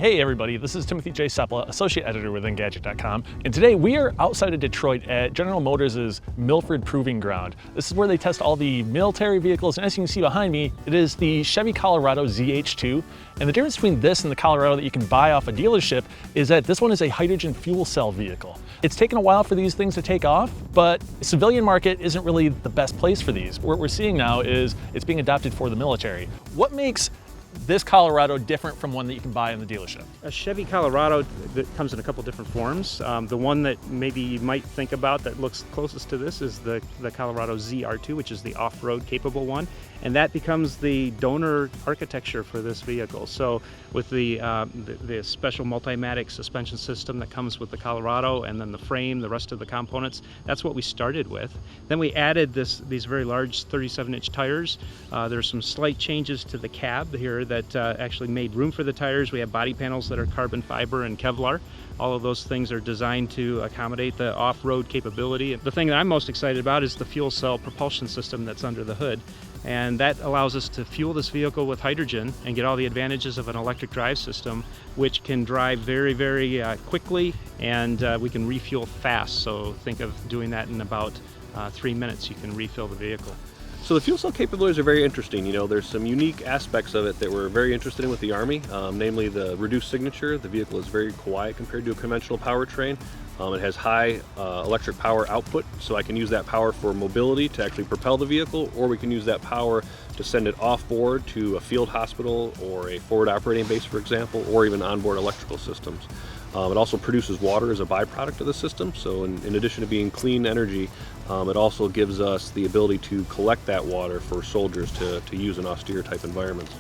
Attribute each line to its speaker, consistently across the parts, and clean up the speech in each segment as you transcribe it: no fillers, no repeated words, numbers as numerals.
Speaker 1: Hey everybody, this is Timothy J. Sepla, Associate Editor with Engadget.com, and today we are outside of Detroit at General Motors' Milford Proving Ground. This is where they test all the military vehicles, and as you can see behind me, it is the Chevy Colorado ZH2, and the difference between this and the Colorado that you can buy off a dealership is that this one is a hydrogen fuel cell vehicle. It's taken a while for these things to take off, but the civilian market isn't really the best place for these. What we're seeing now is it's being adopted for the military. What makes this Colorado different from one that you can buy in the dealership?
Speaker 2: A Chevy Colorado that comes in a couple different forms. The one that maybe you might think about that looks closest to this is the Colorado ZR2, which is the off-road capable one, and that becomes the donor architecture for this vehicle. So with the special Multimatic suspension system that comes with the Colorado, and then the frame, the rest of the components, that's what we started with. Then we added these very large 37-inch tires. There's some slight changes to the cab here that actually made room for the tires. We have body panels that are carbon fiber and Kevlar. All of those things are designed to accommodate the off-road capability. The thing that I'm most excited about is the fuel cell propulsion system that's under the hood. And that allows us to fuel this vehicle with hydrogen and get all the advantages of an electric drive system, which can drive very, very quickly, and we can refuel fast. So think of doing that in about 3 minutes. You can refill the vehicle.
Speaker 3: So the fuel cell capabilities are very interesting. You know, there's some unique aspects of it that we're very interested in with the Army, namely the reduced signature. The vehicle is very quiet compared to a conventional powertrain. It has high electric power output, so I can use that power for mobility to actually propel the vehicle, or we can use that power to send it off-board to a field hospital or a forward operating base, for example, or even onboard electrical systems. It also produces water as a byproduct of the system, so in addition to being clean energy, it also gives us the ability to collect that water for soldiers to use in austere type environments.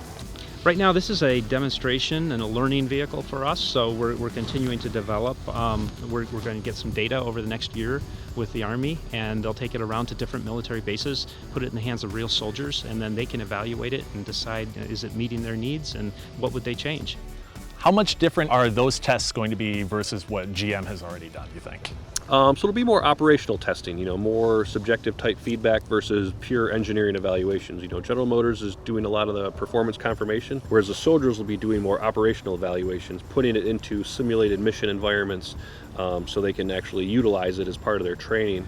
Speaker 2: Right now this is a demonstration and a learning vehicle for us, so we're continuing to develop. We're going to get some data over the next year with the Army, and they'll take it around to different military bases, put it in the hands of real soldiers, and then they can evaluate it and decide, is it meeting their needs and what would they change.
Speaker 1: How much different are those tests going to be versus what GM has already done, you think?
Speaker 3: So it'll be more operational testing, you know, more subjective type feedback versus pure engineering evaluations. You know, General Motors is doing a lot of the performance confirmation, whereas the soldiers will be doing more operational evaluations, putting it into simulated mission environments so they can actually utilize it as part of their training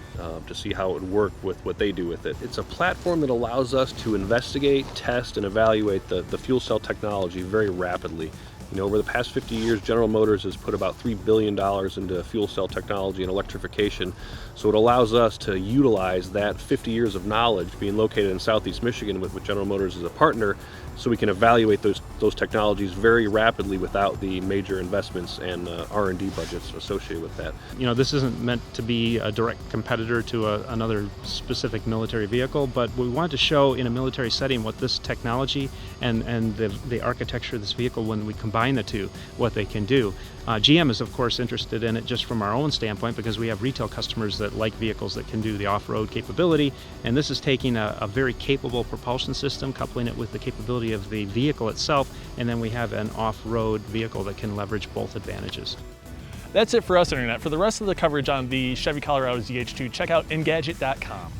Speaker 3: to see how it would work with what they do with it. It's a platform that allows us to investigate, test, and evaluate the fuel cell technology very rapidly. You know, over the past 50 years, General Motors has put about $3 billion into fuel cell technology and electrification. So it allows us to utilize that 50 years of knowledge being located in Southeast Michigan with General Motors as a partner, so we can evaluate those technologies very rapidly without the major investments and R&D budgets associated with that.
Speaker 2: You know, this isn't meant to be a direct competitor to another specific military vehicle, but we wanted to show in a military setting what this technology and the architecture of this vehicle, when we combine the two, what they can do. GM is of course interested in it just from our own standpoint, because we have retail customers that like vehicles that can do the off-road capability, and this is taking a very capable propulsion system, coupling it with the capability of the vehicle itself, and then we have an off-road vehicle that can leverage both advantages.
Speaker 1: That's it for us, Internet. For the rest of the coverage on the Chevy Colorado ZH2, check out Engadget.com.